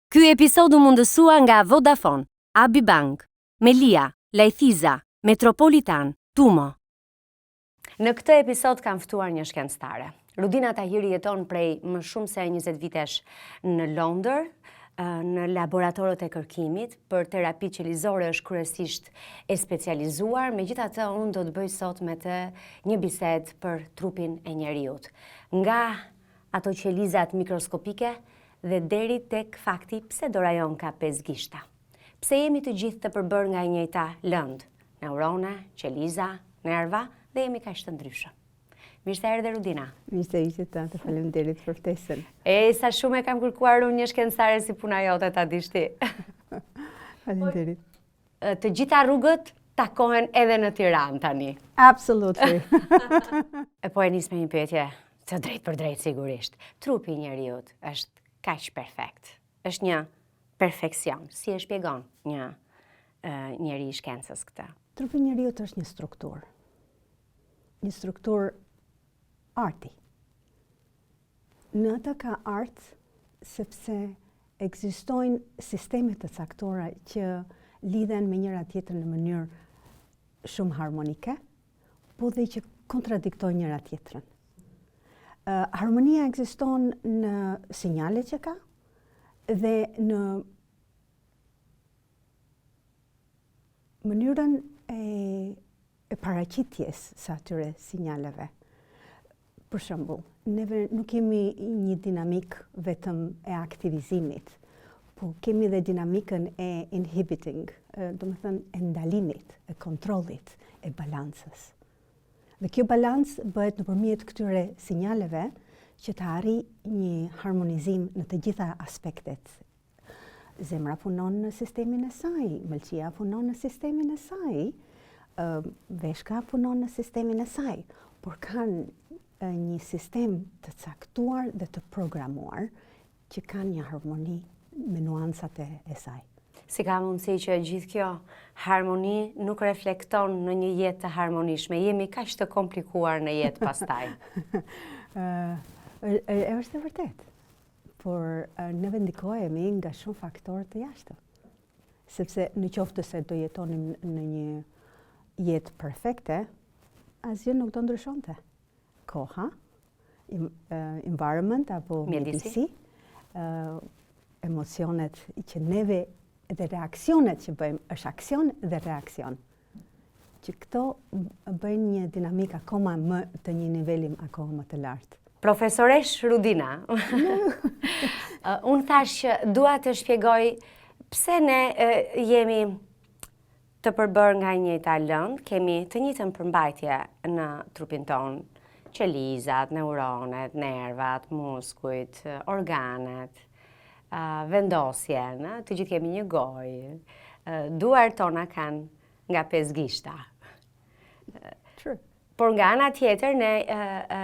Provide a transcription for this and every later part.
Ky episod u mundësua nga Vodafone, Abibank, Melia, Lajthiza, Metropolitan, Tumo. Në këtë episod kam ftuar një shkencëtare. Rudina Tahiri jeton prej më shumë se 20 vitesh në Londër, në laboratorët e kërkimit për terapi qelizore është kryesisht e specializuar, megjithatë unë do të bëj sot me të një bisedë për trupin e njeriut. Nga ato qelizat mikroskopike dhe deri tek fakti pse dora jon ka 5 gishta. Pse jemi të gjithë të përbërë nga e njëjta lëndë, neurone, qeliza, nerva dhe jemi kaq të ndryshëm. Mirë se erdhe Rudina. Mirë se ishe të faleminderit për ftesën. Sa shumë e kam kërkuar unë një shkencëtare si puna jote ta dish ti. Faleminderit. Të gjitha rrugët takohen edhe në Tiranë tani. Absolutely. Po e nis me një pyetje të drejtë për drejtë sigurisht. Trupi i njeriut është kaq perfekt. Është një perfeksion. Si e shpjegon një njeri i shkencës këtë? Trupi i njeriut është një strukturë. Një strukturë arti. Në atë ka art sepse ekzistojnë sisteme të caktuara që lidhen me njëra tjetrën në mënyrë shumë harmonike, po dhe që kontradiktojnë njëra tjetrën. Harmonia ekziston në sinjalet që ka dhe në mënyrën e paraqitjes së atyre sinjaleve. Për shembull, neve nuk kemi një dinamik vetëm e aktivizimit, po kemi dhe dinamikën e inhibiting, do të thënë e ndalimit, e kontrollit, e balancës. Dhe kjo balancë bëhet nëpërmjet këtyre sinjaleve që të arrijë një harmonizim në të gjitha aspektet. Zemra punon në sistemin e saj, mëlçia punon në sistemin e saj, veshka punon në sistemin e saj, por kanë një sistem të caktuar dhe të programuar që kanë një harmoni me nuancat e saj. Si ka mundësi që gjithë kjo harmoni nuk reflekton në një jetë të harmonishme? Jemi kaq të komplikuar në jetë pastaj. Është e vërtet, por neve ndikohemi nga shumë faktorë të jashtëm. Sepse në qoftë se do jetonim në një jetë perfekte, asgjë nuk do ndryshonte. Koha, environment apo mjedisi, emocionet që neve dhe reaksionet që bëjmë, është aksion dhe reaksion. Që këto bëjnë një dinamik akoma më të një niveli akoma më të lartë. Profesoresh Rudina, unë thash që dua të shpjegoj pse ne jemi të përbërë nga njëjta lëndë, kemi të njëjtën përmbajtje në trupin tonë, qelizat, neuronet, nervat, muskujt, organet, vendosjen, të gjithë kemi një gojë, duart tona kanë nga 5 gishta. Por nga ana tjetër ne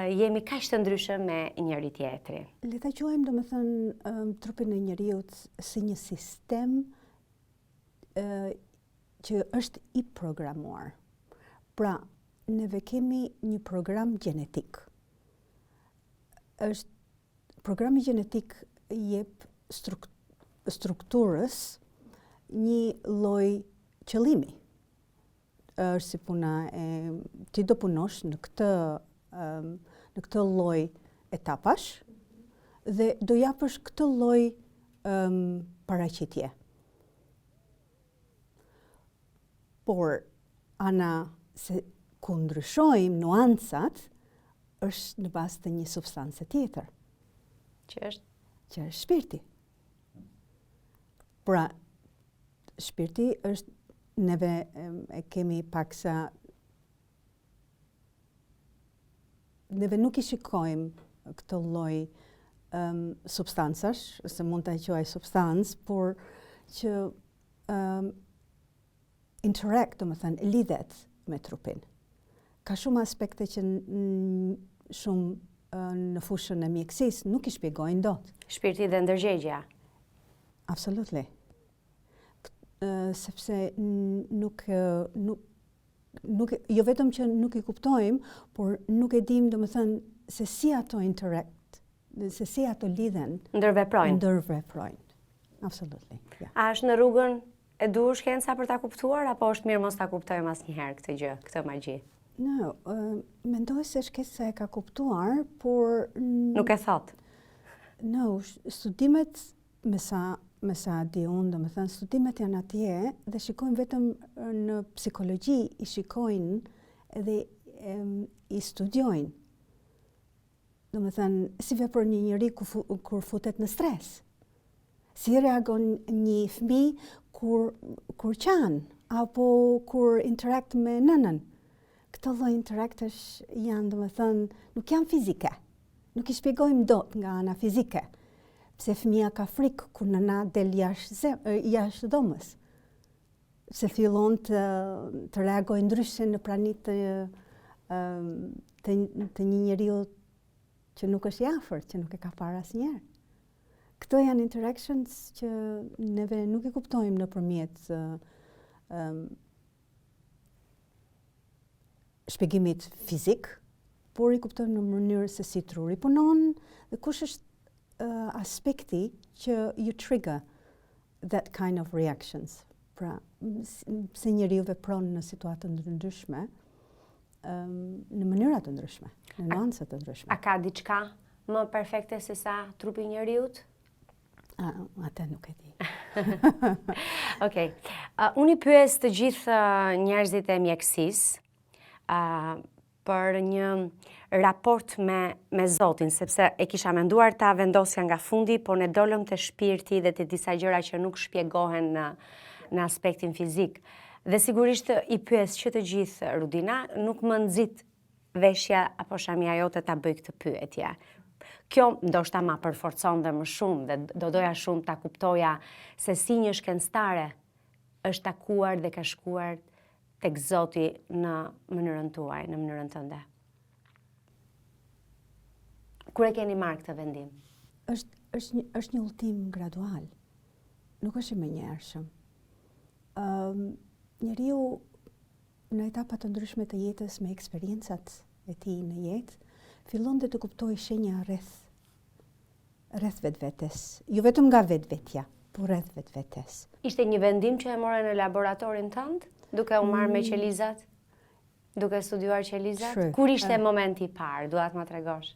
jemi kaq të ndryshëm me njëri tjetrin. Le ta quajmë domethënë trupin e njeriut si një sistem që është i programuar. Pra, neve kemi një program gjenetik. Programi gjenetik jep strukturës një lloj qëllimi. Është si puna ti do punosh në këtë lloj etapash dhe do japësh këtë lloj paraqitje. Por ana se ku ndryshojmë nuancat është në bazë të një substance tjetër. Që është shpirti. Pra, shpirti është, neve e kemi paksa, neve nuk i shikojmë këtë lloj substancash, se mund të quaj substancë, por që interact, do të thënë, lidhet me trupin. Ka shumë aspekte që shumë në fushën e mjekësisë nuk i shpjegojnë dot. Shpirti dhe ndërgjegja. Absolutely. Sepse jo vetëm që nuk i kuptojmë, por nuk e dim, domethënë, se si ato interact, se si ato lidhen. Ndërveprojnë. Absolutely. Yeah. A është në rrugën e duhur shkenca për ta kuptuar, apo është mirë mos ta kuptojmë asnjëherë këtë gjë, këtë magji? No, mendoj se shkenca e ka kuptuar, por Nuk e thot. no, studimet me sa di unë, domethënë studimet janë atje dhe shikojnë vetëm në psikologji, i shikojnë dhe i studiojnë. Domethënë si vepron një njeri kur futet në stres. Si reagon një fëmijë kur qan apo kur interakt me nënën. Këto lloj interaktesh janë, domethënë, nuk janë fizike. Nuk i shpjegojmë dot nga ana fizike. Pse fëmia ka frikë kur nëna del jashtë dhomës. Se fillon të reagojë ndryshe në praninë të një njeriu që nuk është i afërt, që nuk e ka parë asnjëherë. Këto janë interactions që neve nuk i kuptojmë nëpërmjet shpjegimit fizik, por i kuptojmë në mënyrë se si truri punon dhe kush është aspekti që you trigger that kind of reactions. Pra, se njeriu vepron në situata të ndryshme, në mënyra të ndryshme, në nuanca të ndryshme. A ka diçka më perfekte se sa trupi i njeriut? Atë nuk e di. Okej. Unë i pyes të gjithë njerëzit e mjekësisë për një raport me Zotin, sepse e kisha menduar ta vendosja nga fundi, po ne dolëm te shpirti dhe te disa gjëra që nuk shpjegohen në aspektin fizik. Dhe sigurisht i pyes që të gjithë, Rudina, nuk më nxit veshja apo shamia jote ta bëj këtë pyetje. Kjo ndoshta ma përforcon dhe më shumë dhe do doja shumë ta kuptoja se si një shkencëtare është takuar dhe ka shkuar tek Zoti në mënyrën tuaj, në mënyrën tënde. Kur e keni marrë këtë vendim? Është një udhtim gradual. Nuk është i menjëhershëm. Njeriu në etapa të ndryshme të jetës me eksperiencat e tij në jetë, fillon dhe të kuptojë shenja rreth vetvetes. Jo vetëm nga vetvetja, por rreth vetvetes. Ishte një vendim që e more në laboratorin tënd, duke u marrë me qelizat? Duke studiuar qelizat? Kur ishte momenti i parë? Dua të më tregosh.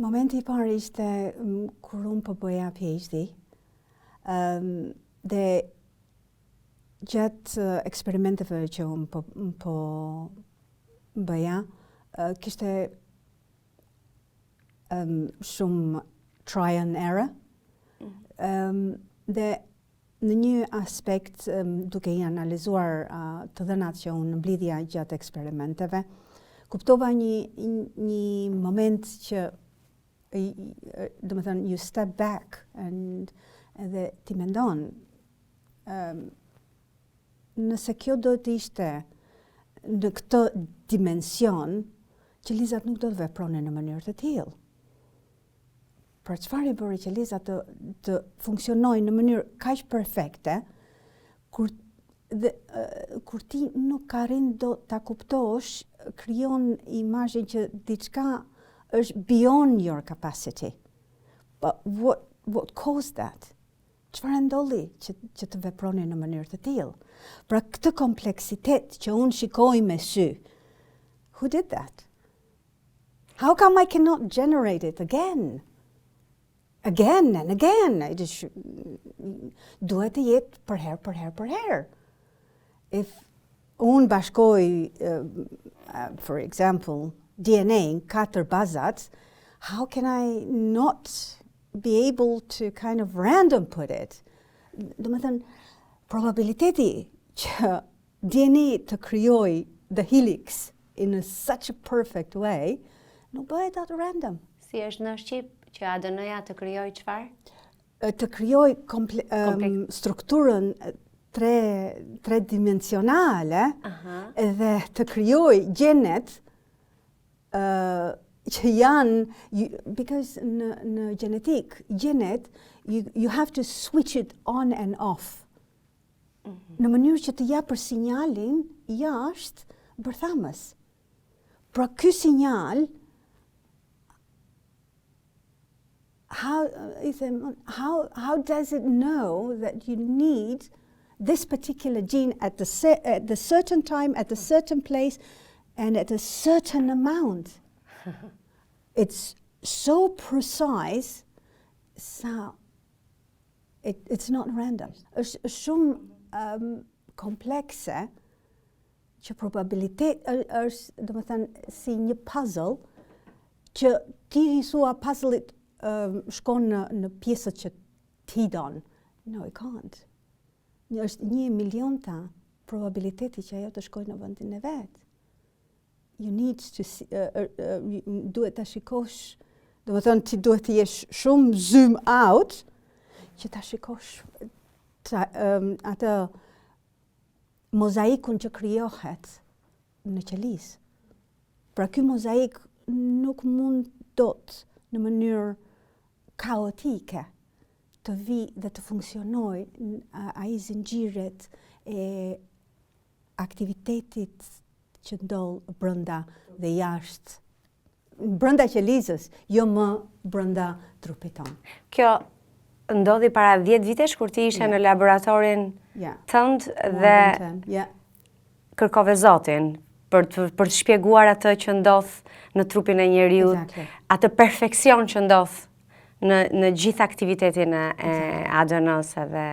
Momenti i parë ishte kur unë po bëja PhD. Dhe gjatë eksperimenteve që unë po bëja, kishte shumë try and error. Dhe në një aspekt, duke i analizuar të dhënat që unë mblidhja gjatë eksperimenteve, kuptova një moment që, domethënë, you step back edhe ti mendon, nëse kjo do të ishte në këtë dimension, qelizat nuk do të vepronin në mënyrë të tillë. Pra çfarë i bëri qelizat të funksionojnë në mënyrë kaq perfekte, kur ti nuk arrin do ta kuptosh, krijon imazhin që diçka është beyond your capacity. But what caused that? Çfarë ndolli që të veproni në mënyrë të tillë? Pra këtë kompleksitet që unë shikoj me sy, who did that? How come I cannot generate it again? Again and again. Duhet të jetë për herë. If unë bashkoj, for example, DNA, 4 bazat, how can I not be able to kind of random put it? Domethënë, probabiliteti që DNA të krijoj the helix in such a perfect way, nuk bëhet atë random. Si është në Shqip që ADN-ja të krijoj çfarë? Të krijoj strukturën tredimensionale dhe të krijoj gjenet që janë, because në genetik, gjenet, you have to switch it on and off. Në mënyrë që të japër sinjalin jashtë bërthamës. Pra ky sinjal how does it know that you need this particular gene at the certain time, at a certain place, and at a certain amount? It's so precise, so it's not random. Është shumë komplekse që probabilitet është, domethënë, si një puzzle që ti i thua puzzle-it shkon në pjesët që ti don. No, it can't. Është 1/1,000,000 probabiliteti që ajo të shkojë në vendin e vet. You need to see, duhet ta shikosh, domethënë ti duhet të jesh shumë zoom out që ta shikosh atë mozaikun që krijohet në qelis. Pra ky mozaik nuk mund dot në mënyrë kaotike të vi dhe të funksionoj ai zinxhiret e aktivitetit që ndodh brenda dhe jashtë, brenda qelizës, jo më brenda trupit tonë. Kjo ndodhi para 10 vitesh kur ti ishe në laboratorin tënd dhe kërkove Zotin për të shpjeguar atë që ndodh në trupin e njeriut, atë perfeksion që ndodh në gjithë aktivitetin e ADN-s dhe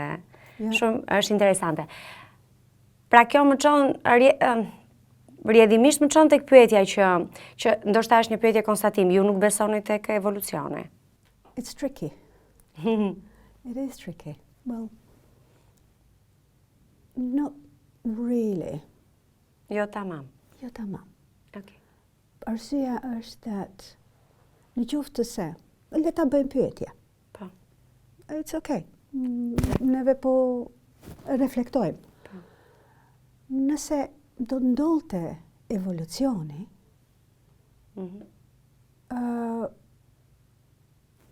shumë është interesante. Pra kjo më çon rrjedhimisht më çon tek pyetja që ndoshta është një pyetje konstatim, ju nuk besoni tek evolucioni. It's tricky. It is tricky. Well, not really. Jo tamam. Jo tamam. Okay. Arsyeja është that në qoftë se le ta bëjmë pyetje. Po. It's okay. Neve po reflektojmë. Po. Nëse do ndodhte evolucioni,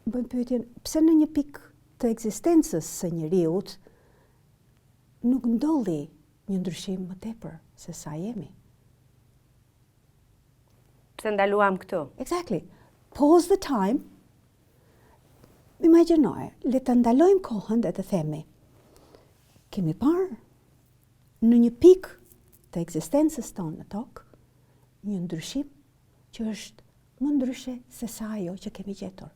bëjmë pyetjen, pse në një pikë të ekzistencës së njeriut nuk ndodhi një ndryshim më tepër se sa jemi? Pse ndaluam këtu? Exactly. Pause the time. Imagjinoj, le të ndalojmë kohën dhe të themi, kemi parë në një pikë të ekzistencës tonë në tokë një ndryshim që është më ndryshe se sa ajo që kemi gjetur.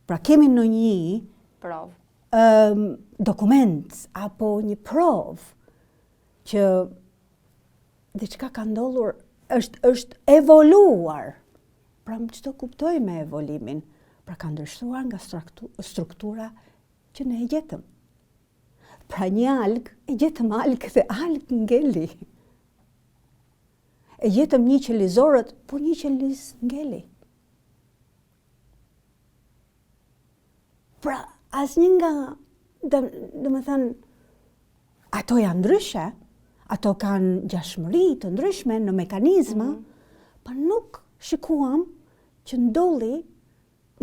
Pra kemi në një dokument apo një provë që diçka ka ndodhur, është evoluar. Pra më çdo kuptoj me evolimin, pra ka ndryshuar nga struktura që ne e gjetëm. Pra një alg, e gjetëm alg dhe alg ngeli. E gjetëm një qelizorët, por një qeliz ngeli. Pra, asnjë nga, domethënë, ato janë ndryshe, ato kanë ngjashmëri të ndryshme në mekanizma, pa nuk shikuam që ndolli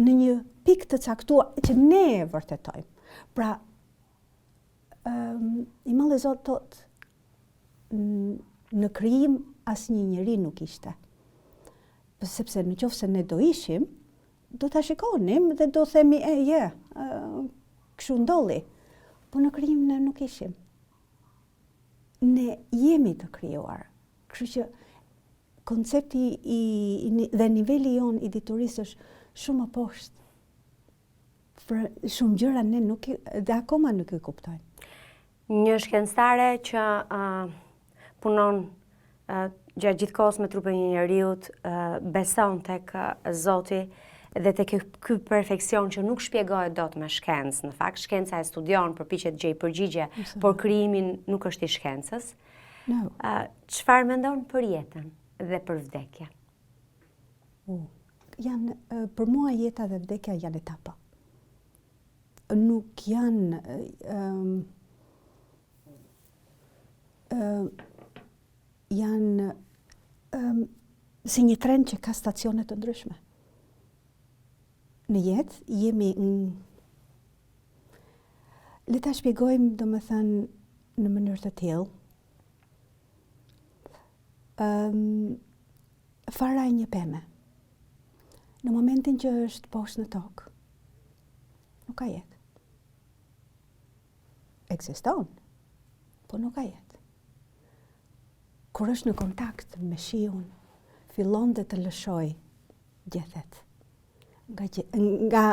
në një pikë të caktuar që ne e vërtetojmë. Pra, I Madhi Zot thot, në krijim asnjë njeri nuk ishte. Sepse në qoftë se ne do ishim, do ta shikonim dhe do themi kështu ndolli. Po në krijim ne nuk ishim. Ne jemi të krijuar. Kështu që koncepti dhe niveli jon i diturisë është shumë më poshtë. Për shumë gjëra ne dhe akoma nuk e kuptojmë. Një shkencëtare që punon gjatë gjithë kohës me trupin e njeriut, beson tek Zoti dhe tek ky perfeksion që nuk shpjegohet dot me shkencë. Në fakt, shkenca e studion, përpiqet gjej përgjigje, por krijimi nuk është i shkencës. No. Çfarë mendon për jetën dhe për vdekjen? Për mua jeta dhe vdekja janë etapa. Nuk janë janë si një tren që ka stacione të ndryshme. Në jetë jemi le ta shpjegojmë domethënë në mënyrë të tillë. Fara e një peme. Në momentin që është poshtë në tokë, nuk ka jetë. Ekziston, po nuk ka jetë. Kur është në kontakt me shiun, fillon dhe të lëshoj gjethet. Nga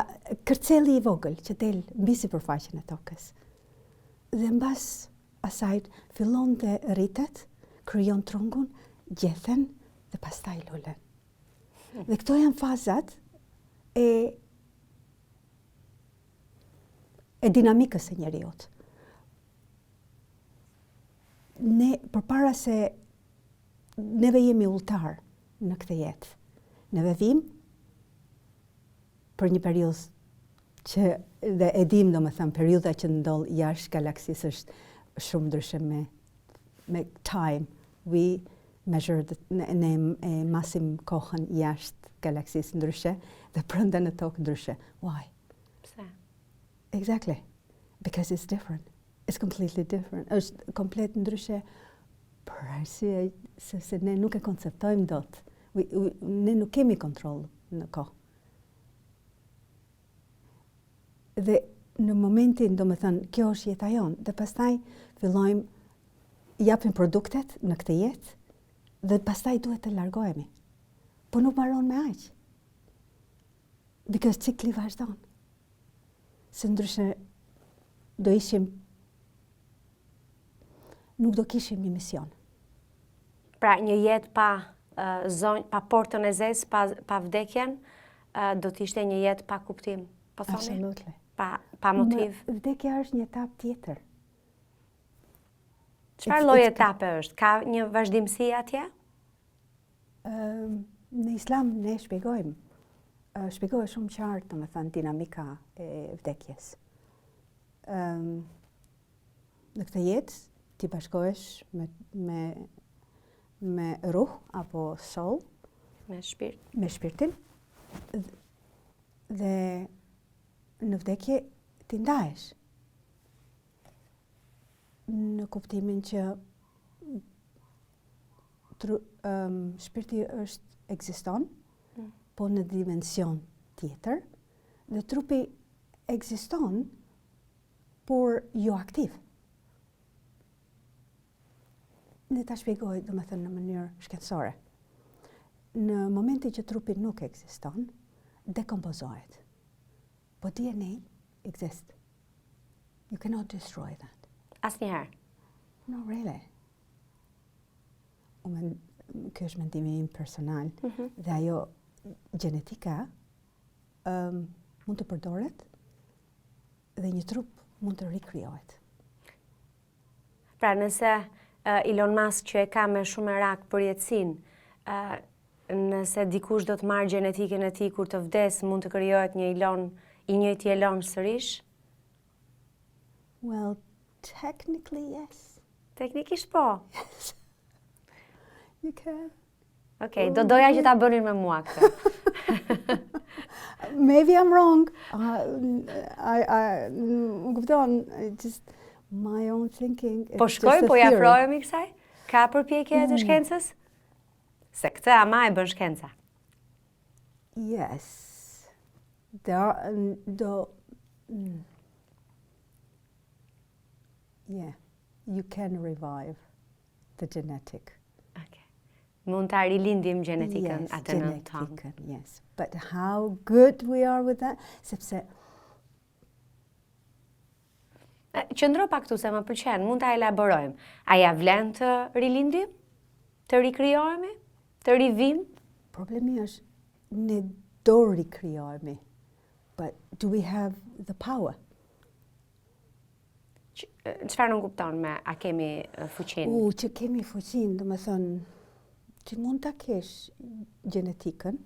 kërceli i vogël që del mbi sipërfaqen e tokës. Dhe mbas asaj fillon dhe rritet, krijon trungun, gjethen dhe pastaj lulen. Dhe këto janë fazat e dinamikës së njeriut. Ne, përpara se neve jemi udhëtar në këtë jetë, neve vim për një periudhë që dhe e dim domethënë periudha që ndodh jashtë galaksisë është shumë ndryshe me time. We measure ne masim kohën jashtë galaksisë ndryshe dhe brenda në tokë ndryshe. Why? Pse? Exactly. Because it's different. It's completely different. Është komplet ndryshe për arsye sepse ne nuk e konceptojmë dot. Ne nuk kemi kontroll në kohë. Dhe në momentin, domethënë, kjo është jeta jonë, dhe pastaj fillojmë japim produktet në këtë jetë dhe pastaj duhet të largohemi. Po nuk mbaron me aq. Because cikli vazhdon. Se ndryshe do ishim, nuk do kishim një mision. Pra një jetë pa zonjë, pa portën e zezë, pa vdekjen, do të ishte një jetë pa kuptim, po thoni? Absolutely. Pa motiv. Vdekja është një etapë tjetër. Çfarë lloj etape është? Ka një vazhdimsi atje? Në Islam ne shpjegohet shumë qartë, domethënë, dinamika e vdekjes. Në këtë jetë ti bashkohesh me ruh apo soul, Me shpirt. me shpirtin, dhe në vdekje ti ndahesh. Në kuptimin që shpirti ekziston, po në dimension tjetër, dhe trupi ekziston, por jo aktiv. Ne ta shpjegoj, domethënë, në mënyrë shkencore. Në momentin që trupi nuk ekziston, dekompozohet. Po DNA exists. You cannot destroy that. Asnjëherë. No, really. Kjo është mendimi im personal. Dhe ajo gjenetika mund të përdoret dhe një trup mund të rikrijohet. Pra nëse Elon Musk që e ka me shumë merak për jetësinë, nëse dikush do të marrë gjenetikën e tij kur të vdes, mund të krijohet një Elon, i njëjti Elon sërish? Well, technically yes. Teknikisht po. Yes. You can. Okej, do doja që ta bënin me mua këtë. Maybe I'm wrong. Kupton, just my own thinking. Po shkojmë, po ja afrohemi kësaj? Ka përpjekje të shkencës? Se këtë ama e bën shkenca. Yes. Yeah, you can revive the genetic. Okay. Mund ta rilindim gjenetikën atë në tonë. Genetikën, yes. But how good we are with that? Sepse qëndro pak këtu se më pëlqen, mund ta elaborojmë. A ja vlen të rilindim? Të rikrijohemi? Të rivim? problemi është ne do rikrijohemi. But do we have the power? Çfarë nuk kupton me a kemi fuqinë? Që kemi fuqinë, do me thënë, që mund ta kesh gjenetikën,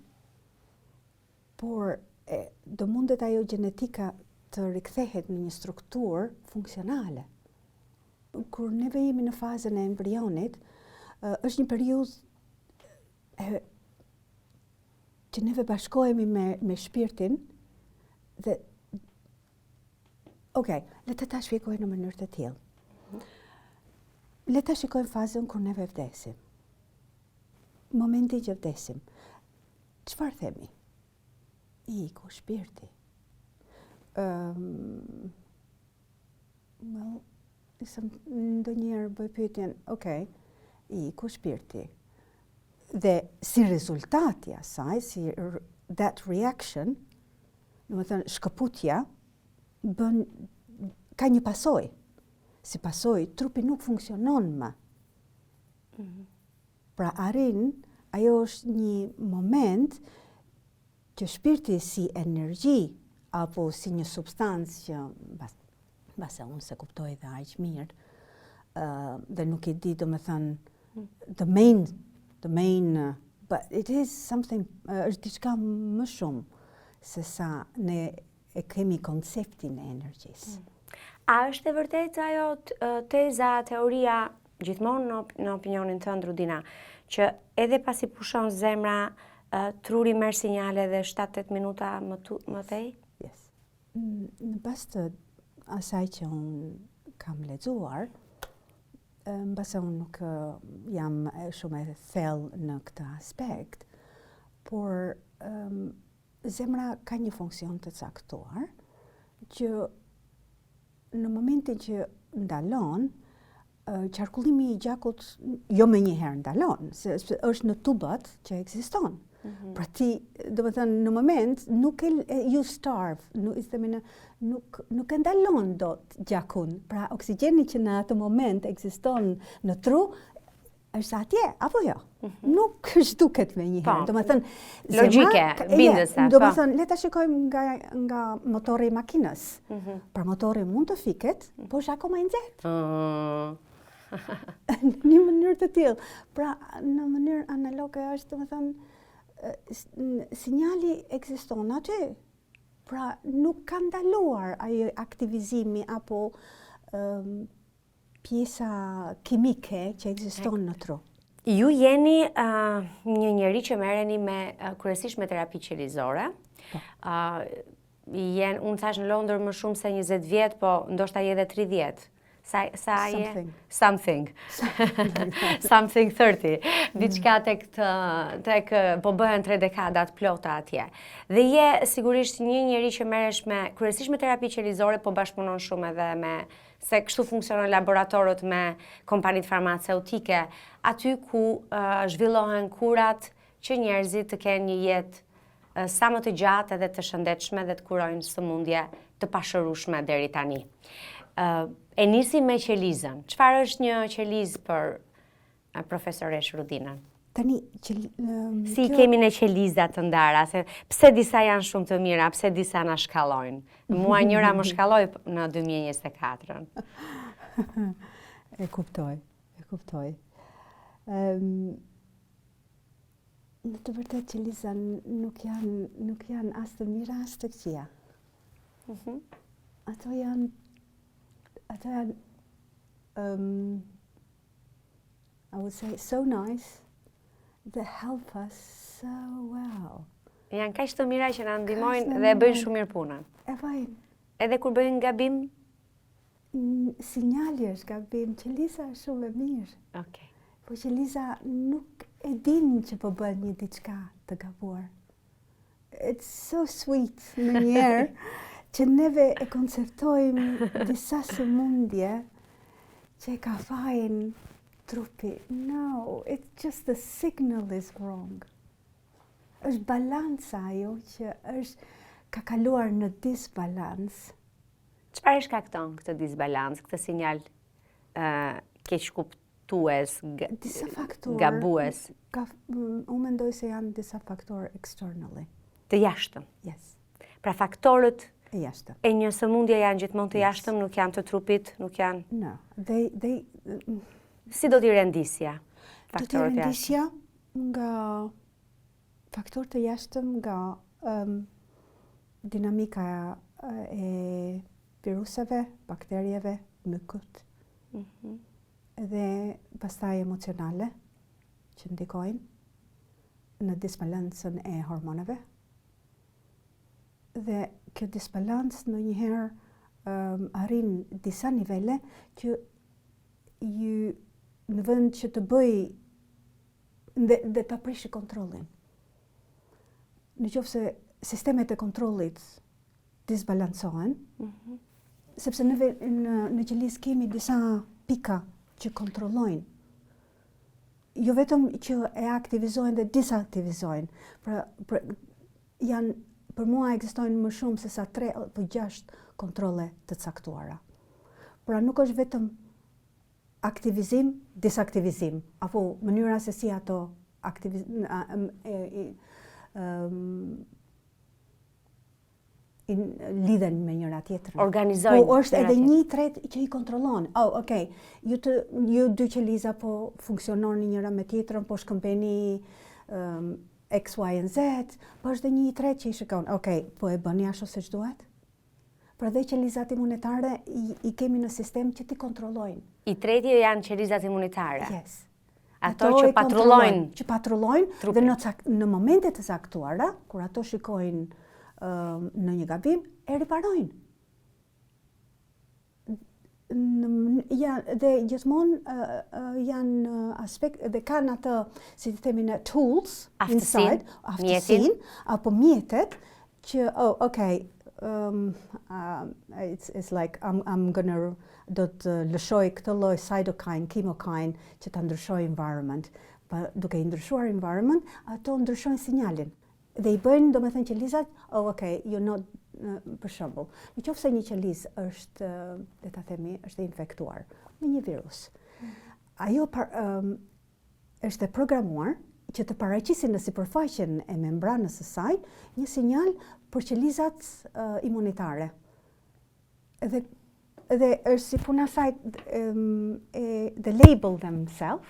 por do mundet ajo gjenetika të rikthehet në një strukturë funksionale. Kur neve jemi në fazën e embrionit, është një periudhë që neve bashkohemi me shpirtin dhe le të ta shpjegoj në mënyrë të tillë. Le ta shikojmë fazën kur neve vdesim. Momenti që vdesim. Çfarë themi? Iku shpirti. ndonjëherë bëj pyetjen, okay, i ku shpirti? Dhe si rezultati asaj, that reaction, domethënë shkëputja ka një pasojë. Si pasojë, trupi nuk funksionon më. Pra ajo është një moment që shpirti si energji apo si një substancë që mbase unë se kuptoj dhe aq mirë, dhe nuk e di domethënë the main but it is something është diçka më shumë se sa ne e kemi konceptin e energjisë. A është e vërtetë ajo teza, teoria, gjithmonë në opinionin tënd, Rudina, që edhe pasi pushon zemra, truri merr sinjale dhe 7-8 minuta më tej? Yes. Në bazë të asaj që unë kam lexuar, mbase unë nuk jam shumë e thellë në këtë aspekt, por zemra ka një funksion të caktuar që në momentin që ndalon, qarkullimi i gjakut jo menjëherë ndalon, se është në tubat që ekziston. Pra ti, domethënë në moment nuk you starve, nuk e ndalon dot gjakun. Pra oksigjeni që në atë moment ekziston në tru është atje, apo jo? Nuk zhduket menjëherë. Domethënë logjike, bindese. Domethënë le ta shikojmë nga motori i makinës. Pra motori mund të fiket, po është akoma i nxehtë. Në një mënyrë të tillë. Pra në mënyrë analoge është domethënë sinjali ekziston aty. Pra nuk ka ndaluar ai aktivizimi apo pjesa kimike që ekziston në tru. Ju jeni një njeri që merreni kryesisht me terapi qelizore. Unë thash në Londër më shumë se 20 vjet, po ndoshta je edhe 30. Something 30. Diçka tek po bëhen 3 dekadat plota atje. Dhe je sigurisht një njeri që merresh kryesisht me terapi qelizore, po bashkëpunon shumë edhe se kështu funksionon laboratorët me kompanitë farmaceutike, aty ku zhvillohen kurat që njerëzit të kenë një jetë sa më të gjatë edhe të shëndetshme dhe të kurojnë sëmundje të pashërueshme deri tani. E nisi me qelizën. Çfarë është një qelizë për profesoresh Rudinën? Tani si kemi ne qeliza të ndara, se pse disa janë shumë të mira, pse disa na shkallojnë. Mua njëra më shkalloi në 2024. E kuptoj. Në të vërtetë qeliza nuk janë as të mira as të këqija. Ato janë I would say so nice. They help us so well. Janë kaq të mira që na ndihmojnë dhe e bëjnë shumë mirë punën. E bëjnë. Edhe kur bëjnë gabim? Sinjali është gabim, qeliza është shumë e mirë. Okay. Po qeliza nuk e din që po bën një diçka të gabuar. It's so sweet në njerë që neve e konceptojmë disa sëmundje që ka fajin trupi. No, it's just the signal is wrong. Është balanca ajo që ka kaluar në disbalans. Çfarë shkakton këtë disbalans, këtë sinjal keqkuptues, gabues? Unë mendoj se janë disa faktorë externally. Të jashtëm? Yes. Pra faktorët e jashtëm. E një sëmundje janë gjithmonë të jashtëm, nuk janë të trupit, nuk janë... No, Si do t'i rendisja faktorët jashtëm? Do t'i rendisja nga faktorët të jashtëm, nga dinamika e viruseve, bakterieve, mykut, dhe pastaj emocionale që ndikojnë në disbalancën e hormoneve. Dhe kjo disbalancë ndonjëherë arrin disa nivele që në vend që të bëj dhe ta prishi kontrollin. Në qoftë se sistemet e kontrollit disbalancohen, sepse në qelisë kemi disa pika që kontrollojnë. Jo vetëm që e aktivizojnë dhe disaktivizojnë. Për mua ekzistojnë më shumë se sa 3 apo 6 kontrolle të caktuara. Pra nuk është vetëm aktivizim, disaktivizim, apo mënyra se si ato lidhen me njëra tjetrën. Organizojnë. Po është edhe 1/3 që i kontrollon. Okej, ju dy qeliza po funksiononi njëra me tjetrën, po shkëmbeni X, Y, and Z, po është edhe 1/3 që i shikon. Okej, po e bëni ashtu siç duhet? Pra dhe qelizat imunitare i kemi në sistem që ti kontrollojnë. I treti janë qelizat imunitare. Yes. Ato që patrullojnë. Që patrullojnë dhe në momentet të caktuara, kur ato shikojnë në një gabim, e riparojnë. Dhe gjithmonë janë aspekt, dhe kanë atë, si të themi në tools, aftësin, apo mjetet, që, it's like, do të lëshoj këtë lloj cytokine, chemokine, që ta ndryshoj environment. Pa duke i ndryshuar environment, ato ndryshojnë sinjalin. Dhe i bëjnë, do me thënë qelizat, you're not, për shembull, në qoftë se një qelizë është, le ta themi, është infektuar me një virus. Ajo është e programuar që të paraqisin në sipërfaqen e membranës së saj një sinjal për qelizat imunitare. Dhe është si puna saj, the label themselves,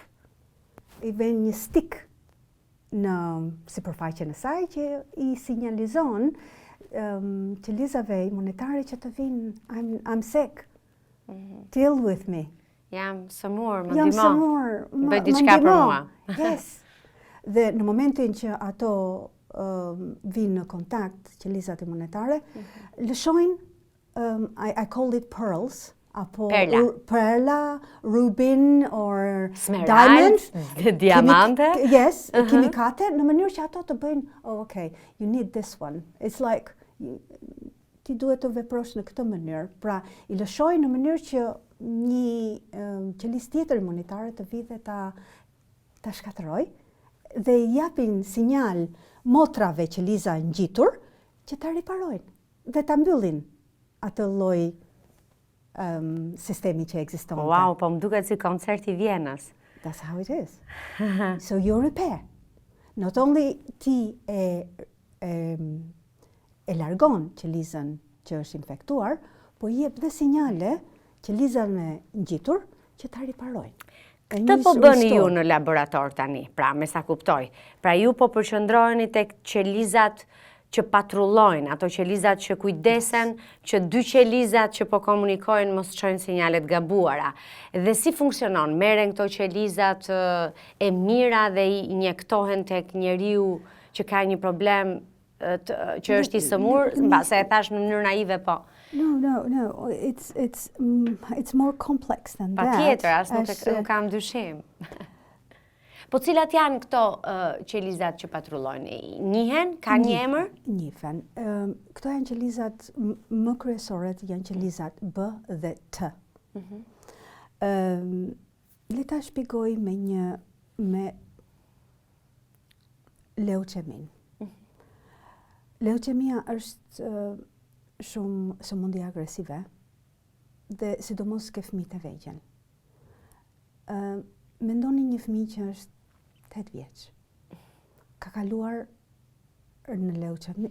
i vën një stick në sipërfaqen e saj që i sinjalizon qelizave imunitare që të vinë, I'm sick, deal with me. Jam sëmur, më Jam ndihmo. sëmur, Bëj diçka për mua. Yes. Dhe në momentin që ato vinë në kontakt qelizat imunitare, lëshojnë, I call it pearls, apo perla, rubin, or diamond, diamante. Yes, kimikate, në mënyrë që ato të bëjnë, okay, you need this one. It's like, ti duhet të veprosh në këtë mënyrë. Pra, i lëshojnë në mënyrë që një qelizë tjetër imunitare të vi dhe ta shkatërroj, dhe i japin sinjal motrave qeliza ngjitur që ta riparojnë dhe ta mbyllin atë lloj sistemi që ekziston. Wow, po më duket si koncerti i Vienës. That's how it is. So you repair. Not only ti e largon qelizën që është infektuar, po i jep dhe sinjale qelizave ngjitur që ta riparojnë. Këtë po bëni ju në laborator tani, pra me sa kuptoj. Pra ju po përqendroheni tek qelizat që patrullojnë, ato qelizat që kujdesen që dy qelizat që po komunikojnë mos çojnë sinjalet gabuara. Dhe si funksionon? Merren këto qelizat e mira dhe i injektohen tek njeriu që ka një problem që është i sëmur, mbase e thash në mënyrë naive, po. No. It's more complex than that. Patjetër, as nuk kam dyshim. Po cilat janë këto qelizat që patrullojnë? Njihen? Ka një emër? Njihen. Këto janë qelizat më kryesoret, janë qelizat B dhe T. Le ta shpjegoj me leuqemin. Leuqemia është shumë sëmundje agresive dhe sidomos ke fëmijët e vegjël. Mendoni një fëmijë që është 8 vjeç. Ka kaluar në leuqemi,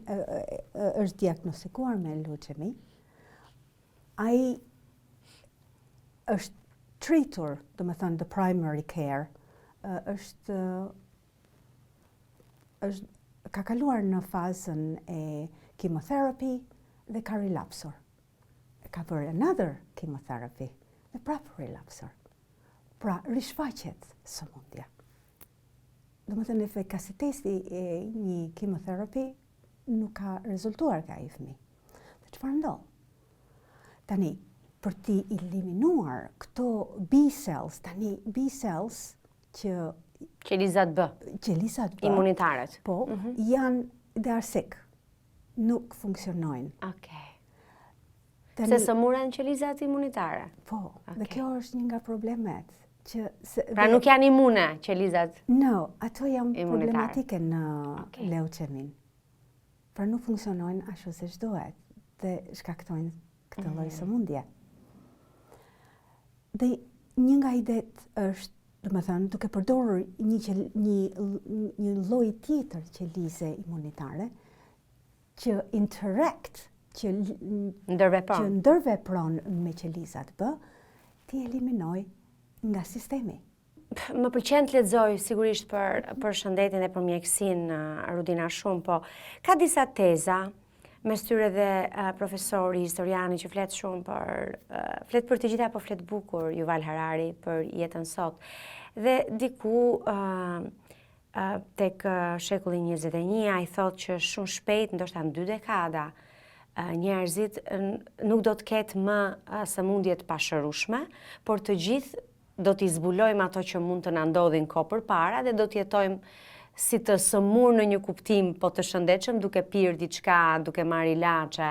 është diagnostikuar me leuqemi. Ai është treatur, do me thënë the primary care, ka kaluar në fazën e chemotherapy dhe ka relapsur. Ka bërë another chemotherapy dhe prapë relapsur. Pra, rishfaqet sëmundja. Do më thënë, efikasiteti e një chemotherapy nuk ka rezultuar ka i fëmijë. Dhe çfarë ndodh? Tani, për t'i eliminuar këto B-cells, që Qelizat B. Imunitaret. Po, janë, they are sick. Nuk funksionojnë. Okay. Se sëmurën qelizat imunitare? Po, dhe kjo është një nga problemet. Pra nuk janë imune qelizat? No, ato janë problematike në leuqemin. Pra nuk funksionojnë ashtu se shdohet dhe shkaktojnë këtë lloj sëmundje. Dhe një nga idet është, domethënë, duke përdorur një lloj tjetër qelize imunitare që që ndërvepron me qelizat B, ti eliminoj nga sistemi. Më pëlqen të lexoj sigurisht për shëndetin dhe për mjekësinë, Rudina, shumë, po ka disa teza, mes tyre dhe profesori, historiani që flet shumë flet për të gjitha, po flet bukur Yuval Harari për jetën sot. Dhe diku tek shekulli 21 ai thotë që shumë shpejt, ndoshta në 2 dekada, njerëzit nuk do të ketë më sëmundje të pashërueshme, por të gjithë do t'i zbulojmë ato që mund të na ndodhin kohë përpara dhe do të jetojmë si të sëmur në një kuptim po të shëndetshëm, duke pirë diçka, duke marrë ilaçe.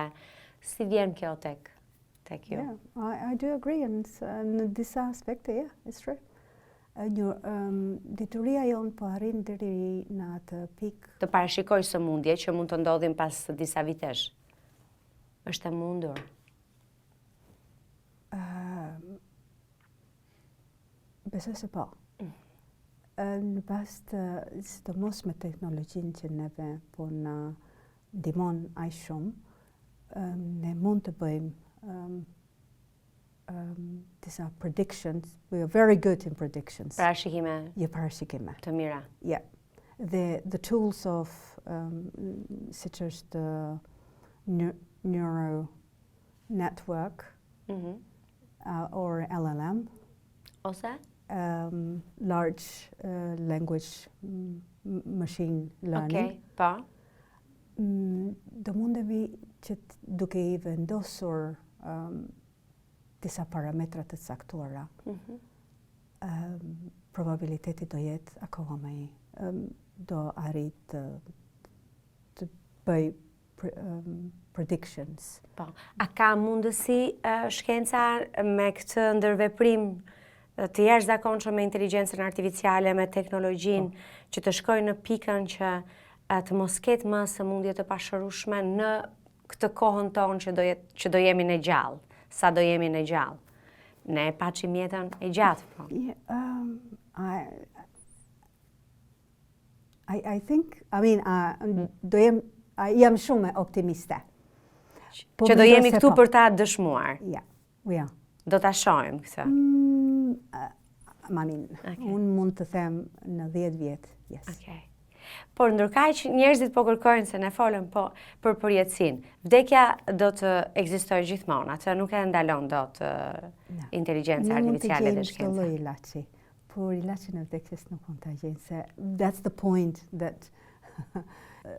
Si vjen kjo tek ju? Yeah, I do agree në disa aspekte, yeah, it's true. Dituria jonë po arrin deri në atë pikë. Të parashikoj sëmundje që mund të ndodhin pas disa vitesh. Është e mundur? Besoj se po. Në bast të sidomos me teknologjinë që neve po na ndihmon aq shumë, ne mund të bëjmë disa predictions. We are very good in predictions. Parashikime. Jo, parashikime. Të mira. Yeah. The tools of siç është neural network or LLM. Ose? Large language machine learning. Po. Do mundemi që duke I vendosur disa parametra të caktuara, probabiliteti do jetë akoma më do arrit të bëj predictions. Po. A ka mundësi shkenca me këtë ndërveprim të jashtëzakonshëm me inteligjencën artificiale, me teknologjinë, që të shkojë në pikën që të mos ketë më sëmundje të pashërueshme në këtë kohën tonë që do jemi në gjallë, sa do jemi në gjallë. Ne paçim jetën e gjatë, po. I think, jam shumë optimiste. Që do jemi këtu për ta dëshmuar. Ja. Do ta shohim këtë. Unë mund të them në 10 vjet, yes. Okay. Por ndërkaq njerëzit po kërkojnë, se ne folëm për përjetësinë. Vdekja do të ekzistojë gjithmonë, atë nuk e ndalon dot inteligjenca artificiale dhe shkenca. Ne mund të gjejmë çdo lloj ilaçi, por ilaçin e vdekjes nuk mund ta gjejmë, se that's the point that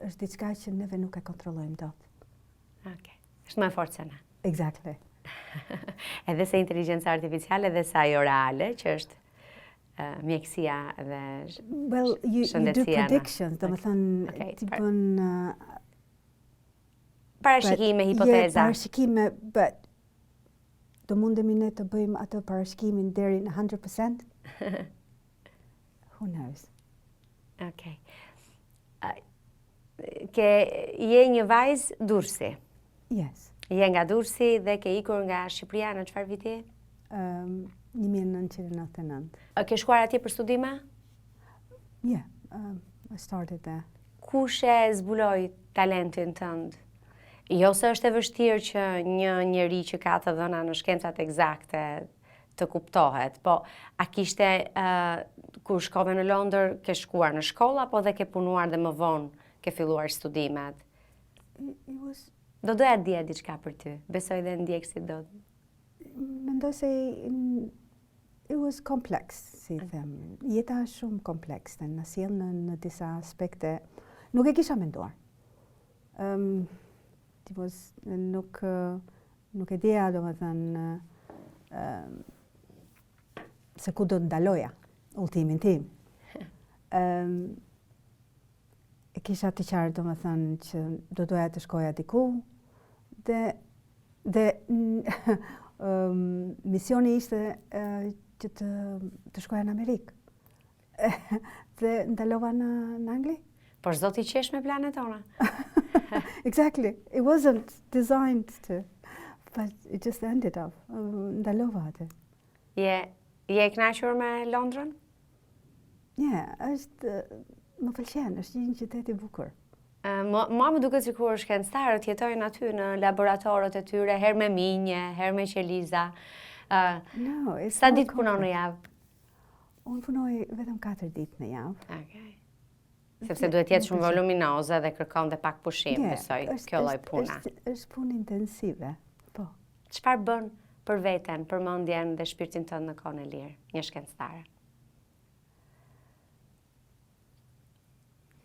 është diçka që neve nuk e kontrollojmë dot. Okay. Është më fort se ne. Exactly. Edhe se inteligjenca artificiale dhe sa ajo reale, që është mjekësia dhe shëndetësia. Well, you do predictions, do më thënë, ti bën parashikime, hipoteza. Parashikime, but do mundemi ne të bëjmë atë parashikimin deri në 100%? Who knows? Okay. Je një vajzë Durrësi. Yes. Je nga Durrësi dhe ke ikur nga Shqipëria në çfarë viti? 1999. Ke shkuar atje për studime? Yeah, I started there. Kush e zbuloi talentin tënd? Jo se është e vështirë që një njeri që ka të dhëna në shkencat eksakte të kuptohet, po a kishte kur shkove në Londër, ke shkuar në shkollë apo dhe ke punuar dhe më vonë ke filluar studimet? Do doja të dija diçka për ty. Besoj dhe ndjekësit do. Mendoj se it was complex, si them. Jeta është shumë komplekse, na sjell në disa aspekte. Nuk e kisha menduar. Nuk e dija, domethënë, se ku do të ndaloja ultimin tim. E kisha të qartë, domethënë, që do doja të shkoja diku dhe Dhe misioni ishte që të shkoja në Amerikë. Dhe ndalova në Angli. Por s'do t'i qesh me planet tona. Exactly. It wasn't designed to, but it just ended up. Ndalova atë. Je e kënaqur me Londrën? Më pëlqen, është një qytet i bukur. Mua më duket sikur shkencëtarët jetojnë aty në laboratorët e tyre, herë me minje, herë me qeliza. Sa ditë punon në javë? Unë punoj vetëm 4 ditë në javë. Okay. Sepse duhet jetë shumë voluminoze dhe kërkon dhe pak pushim, besoj, kjo lloj puna. Është punë intensive, po. Çfarë bën për veten, për mendjen dhe shpirtin tënd në kohën e lirë, një shkencëtare?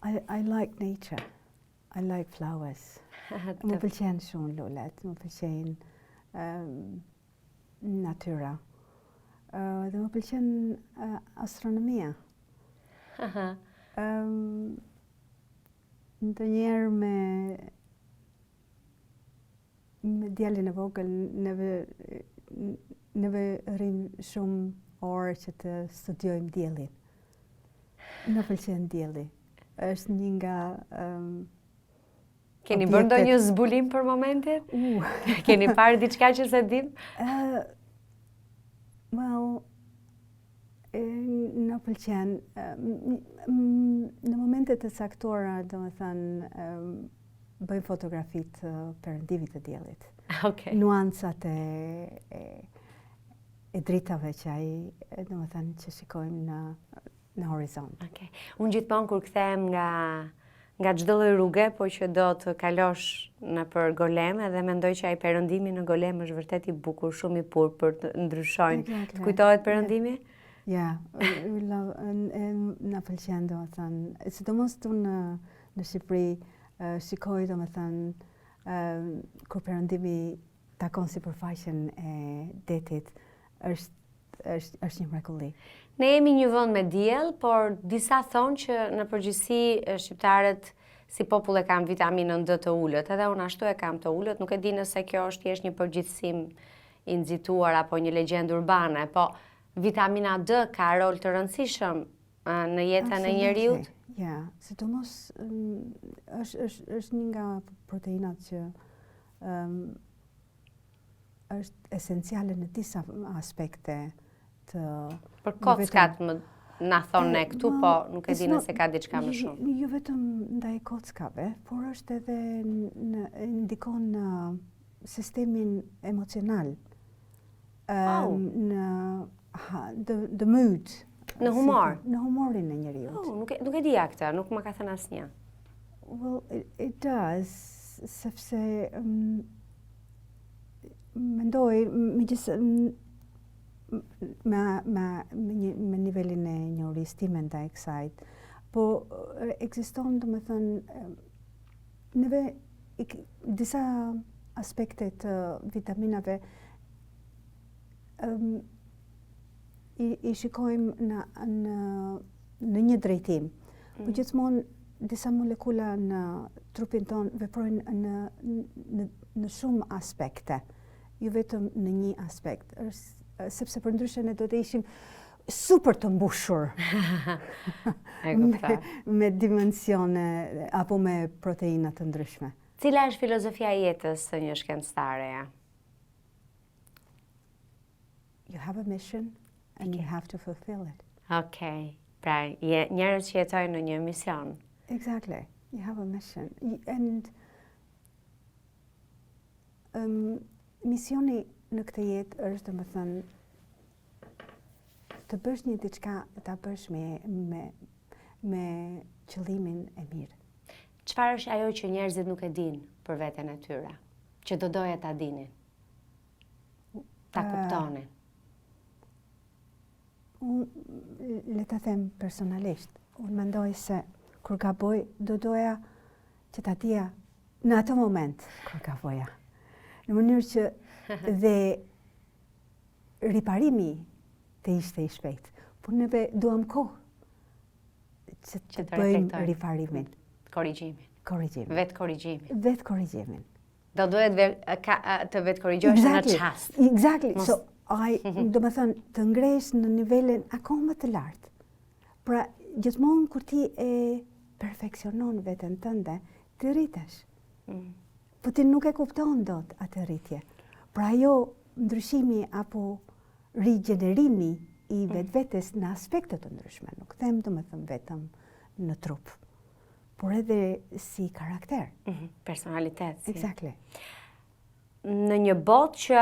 I like nature. I like flowers. Më pëlqen shumë lulet, më pëlqen natyra. Dhe më pëlqen astronomia. Ndonjëherë me djalin e vogël neve rrim shumë orë që të studiojmë diellin. Më pëlqen dielli. Është një nga Keni bërë ndonjë zbulim për momentin? Keni parë diçka që se dim? Në pëlqen. Në momentet e saktora, domethënë, bëjmë fotografi të perëndimit të diellit. Okay. Nuancat e dritave që domethënë që shikojmë në horizont. Okay. Unë gjithmonë kur kthehem nga çdo lloj rruge, po që do të kalosh nëpër Golem, edhe mendoj që ai perëndimi në Golem është vërtet i bukur, shumë i purpër, të ndryshojnë. Exactly. Të kujtohet perëndimi? Na pëlqen, domethënë, sidomos tu në Shqipëri, shikoj domethënë kur perëndimi takon sipërfaqen e detit, është një mrekulli. Ne jemi një vend me diell, por disa thonë që në përgjithësi shqiptarët si popull e kanë vitaminën D të ulët, edhe unë ashtu e kam të ulët, nuk e di nëse kjo është thjesht një përgjithësim i nxituar apo një legjendë urbane, po vitamina D ka rol të rëndësishëm në jetën e njeriut? Sidomos është një nga proteinat që është esenciale në disa aspekte të... Për kockat na thonë ne këtu, po nuk e di nëse ka diçka më shumë. Jo vetëm ndaj kockave, por është edhe ndikon në sistemin emocional, në the mood. Në humor? Në humorin e njeriut. Nuk e dija këtë, nuk më ka thënë asnjë. Well, it does, sepse mendoj, me nivelin e njohurisë time ndaj kësaj, po ekziston, domethënë, neve disa aspekte të vitaminave i shikojmë në një drejtim. Po gjithmonë disa molekula në trupin ton veprojnë në shumë aspekte, jo vetëm në një aspekt. Sepse për ndryshe ne do të ishim super të mbushur me dimensione apo me proteina të ndryshme. Cila është filozofia e jetës së një shkencëtare? You have a mission and you have to fulfill it. Okay. Pra, njerëz që jetojnë në një mision. Exactly. You have a mission. And misioni në këtë jetë është, domethënë, të bësh një diçka, ta bësh me qëllimin e mirë. Çfarë është ajo që njerëzit nuk e dinë për veten e tyre, që do doja ta dinin? Ta kuptonin. Le ta them personalisht, unë mendoj se kur gaboj, do doja që ta dija në atë moment kur gaboja. Në mënyrë që dhe riparimi të ishte i shpejt. Por neve duam kohë që të bëjmë riparimin. Korrigjimin. Korrigjimin. Vetë korrigjimin. Vetë korrigjimin. Do duhet të vetë korrigjohesh në çast. Exactly. So, do më thënë, të ngresh në nivelin akoma të lartë. Pra, gjithmonë kur ti e perfeksionon veten tënde, ti rritesh. Po ti nuk e kupton dot atë rritje. Pra ajo ndryshimi apo rigjenerimi i vetvetes në aspekte të ndryshme, nuk them do më thënë vetëm në trup, por edhe si karakter. Personalitet. Exactly. Në një botë që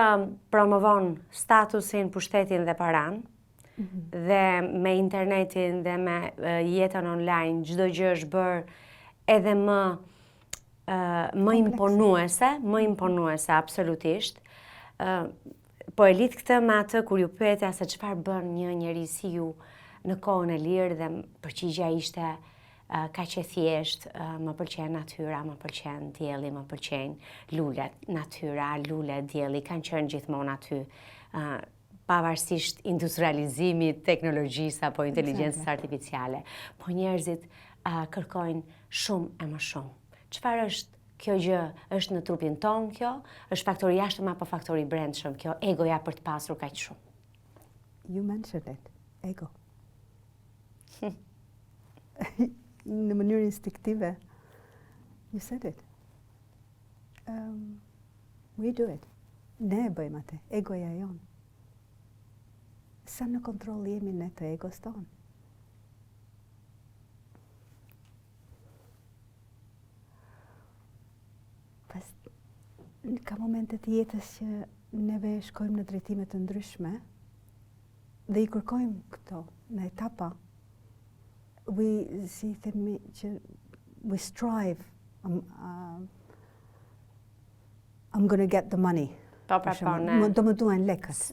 promovon statusin, pushtetin dhe paran, dhe me internetin dhe me jetën online, çdo gjë është bërë edhe më imponuese, absolutisht. Po e lidh këtë me atë kur ju pyetja se çfarë bën një njeri si ju në kohën e lirë dhe përgjigjja ishte kaq e thjesht, më pëlqen natyra, më pëlqen dielli, më pëlqejnë lulet, natyra, lulet, dielli kanë qenë gjithmonë aty. Pavarësisht industrializimit, teknologjisë apo inteligjencës artificiale. Po njerëzit kërkojnë shumë e më shumë. Çfarë është kjo gjë? Është në trupin ton kjo? Është faktori jashtëm apo faktori brendshëm? Kjo egoja për të pasur kaq shumë. You mentioned it. Ego. Në mënyrë instinktive. You said it. We do it. Ne e bëjmë atë. Egoja jonë. Sa në kontroll jemi ne të egos tonë. Ka momente të jetës që neve shkojmë në drejtime të ndryshme dhe i kërkojmë këto në etapa. Si themi që we strive. I'm gonna get the money. Ne. Do më duhen lekët.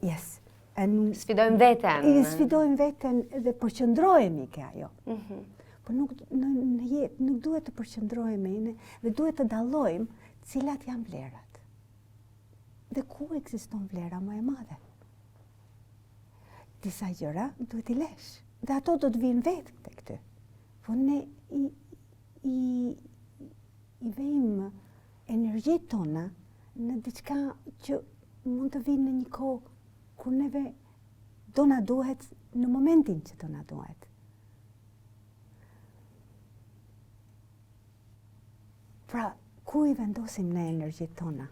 Yes. Sfidojmë veten. Sfidojmë veten dhe përqëndrohemi ke ajo. Po nuk në jetë nuk duhet të përqëndrohemi dhe duhet të dallojmë cilat janë vlerat. Dhe ku ekziston vlera më e madhe. Disa gjëra duhet i lesh. Dhe ato do të vinë vetë tek ty. Po ne i vejmë energjitë tona në diçka që mund të vinë në një kohë kur neve do na duhet në momentin që do na duhet. Pra, ku i vendosim ne energjitë tona?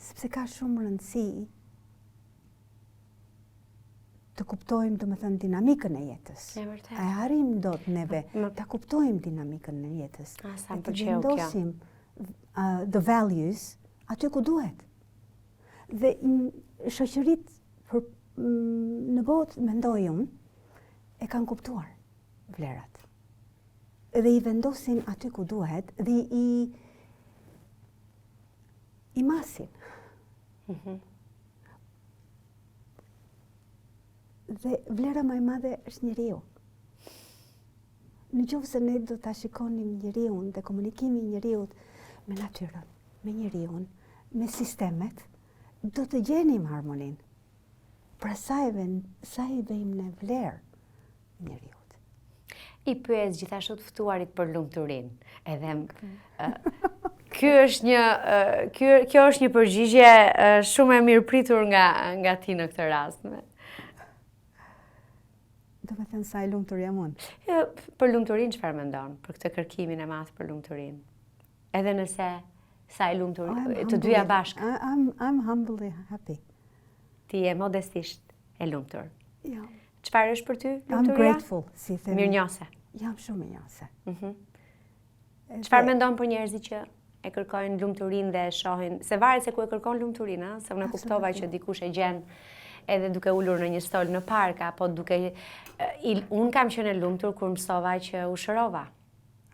Sepse ka shumë rëndësi të kuptojmë, domethënë, dinamikën e jetës. A arrim dot neve ta kuptojmë dinamikën e jetës? Të vendosim the values aty ku duhet. Dhe shoqëritë në botë, mendoj unë, e kanë kuptuar vlerat. Dhe i vendosin aty ku duhet dhe i masin. Dhe vlera më e madhe është njeriu. Në qoftë se ne do ta shikonim njeriun dhe komunikimin e njeriut me natyrën, me njeriun, me sistemet, do të gjenim harmonin. Pra sa i vejmë në vlerë njeriut. I pyes gjithashtu të ftuarit për lumturinë. Edhe kjo është një përgjigje shumë e mirëpritur nga ti në këtë rast. Do të thënë sa e lumtur jam unë. Për lumturinë çfarë mendon? Për këtë kërkimin e madh për lumturinë. Edhe nëse sa e lumtur të dyja bashkë. I'm humbly happy. Ti je modestisht e lumtur. Ja. Çfarë është për ty lumturia? I'm grateful, si themi. Mirënjohëse. Jam shumë mirënjohëse. Çfarë mendon për njerëzit që e kërkojnë lumturinë dhe shohin, se varet se ku e kërkon lumturinë, se unë kuptova që dikush e gjen edhe duke ulur në një stol në park, apo duke... Unë kam qenë e lumtur kur mësova që u shërova.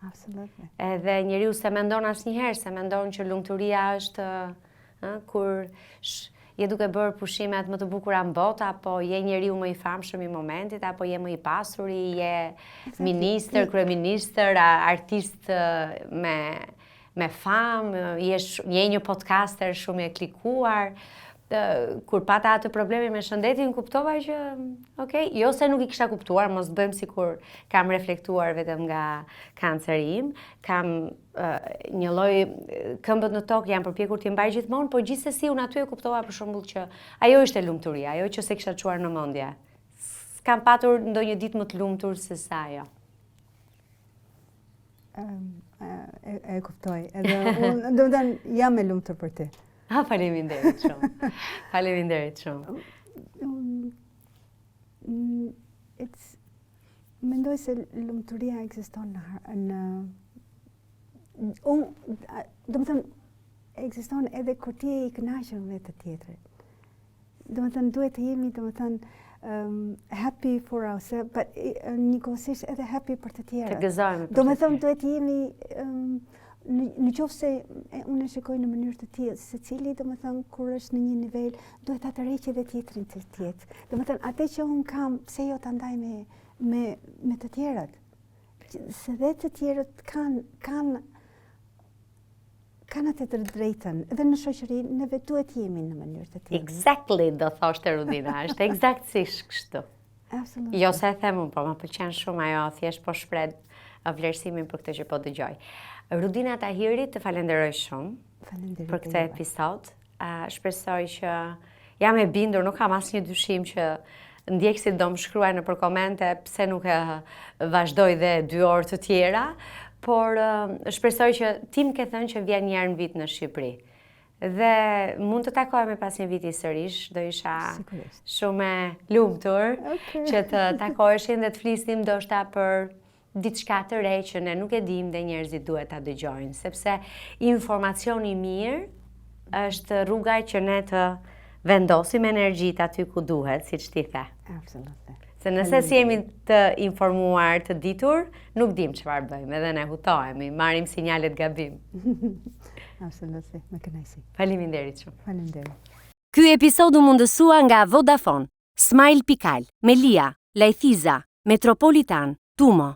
Absolutely. Edhe njeriu se mendon asnjëherë, se mendon që lumturia është kur je duke bërë pushimet më të bukura në botë, apo je njeriu më i famshëm i momentit, apo je më i pasuri, je ministër, kryeministër, artist me famë, je një podcaster shumë i klikuar. kur pata atë problemi me shëndetin, kuptova që, okay, jo se nuk I kisha kuptuar, mos bëjmë sikur kam reflektuar vetëm nga kanceri im, kam një lloj këmbët në tokë, jam përpjekur t'i mbaj gjithmonë, por gjithsesi unë aty e kuptova për shembull që ajo ishte lumturia, ajo që se kisha çuar në mendje. S'kam patur ndonjë ditë më të lumtur se sa ajo. E kuptoj. Edhe unë do të thënë jam e lumtur për ty. Faleminderit shumë. Faleminderit shumë. Mendoj se lumturia ekziston në do të thënë ekziston edhe kur ti je I kënaqur me të tjetrit. Do të thënë duhet të jemi, do të thënë happy for ourselves, but njëkohësisht edhe happy për të tjerët. Të gëzojmë për të tjerët. Do të thënë duhet të jemi në qoftë se unë e shikoj në mënyrë të tillë, secili do të thënë kur është në një nivel, duhet ta tërheqë edhe tjetrin të tjetë. Do të thënë atë që unë kam, pse jo ta ndaj me të tjerët? Se dhe të tjerët kanë atë të drejtën, edhe në shoqëri neve duhet jemi në mënyrë të tillë. Exactly, do thoshte Rudina, është eksaktësisht kështu. Absolutely. Jo se e them unë, po më pëlqen shumë ajo, thjesht po shpreh vlerësimin për këtë që po dëgjoj. Rudina Tahiri, të falenderoj shumë për këtë episod. Shpresoj që jam e bindur, nuk kam asnjë dyshim që ndjekësit do më shkruajnë nëpër komente pse nuk e vazhdoj dhe 2 orë të tjera, por shpresoj që ti më ke thënë që vjen një herë në vit në Shqipëri. Dhe mund të takohemi pas një viti sërish, do isha shumë e lumtur që të takoheshin dhe të flisnim ndoshta për diçka të re që ne nuk e dim dhe njerëzit duhet ta dëgjojnë, sepse informacioni mirë është rruga që ne të vendosim energjit aty ku duhet, siç ti the. Absolutely. Se nëse si jemi të informuar, të ditur, nuk dim çfarë bëjmë, edhe ne hutohemi, marrim sinjalet gabim. Absolutely, me kënaqësi. Faleminderit shumë. Faleminderit. Ky episod u mundësua nga Vodafone, Smile Pikal, Melia, Lajthiza, Metropolitan, Tumo.